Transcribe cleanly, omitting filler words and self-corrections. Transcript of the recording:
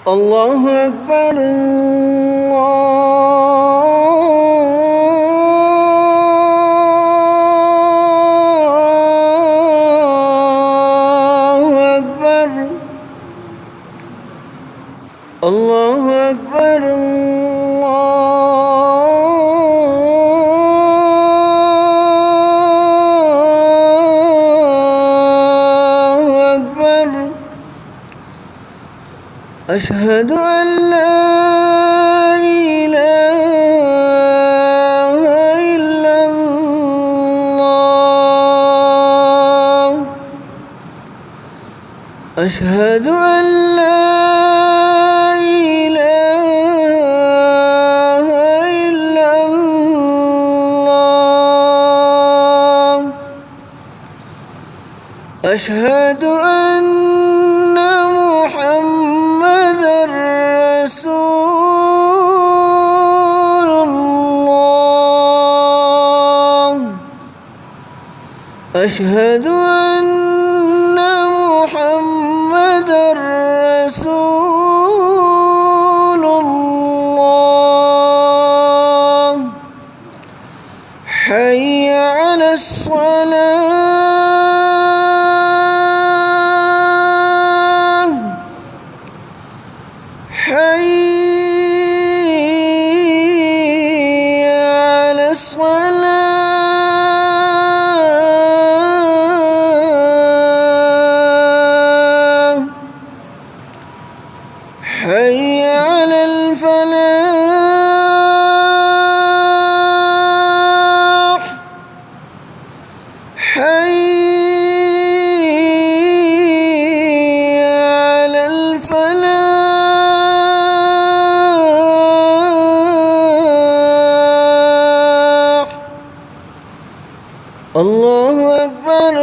الله أكبر الله أكبر الله أكبر أشهد أن لا إله إلا الله أشهد أن لا إله إلا الله أشهد أن محمدًا رسول الله أشهد أن محمدًا رسول الله حي على الصلاة حي على الصلاة حي على الفلاح حي على الفلاح الله أكبر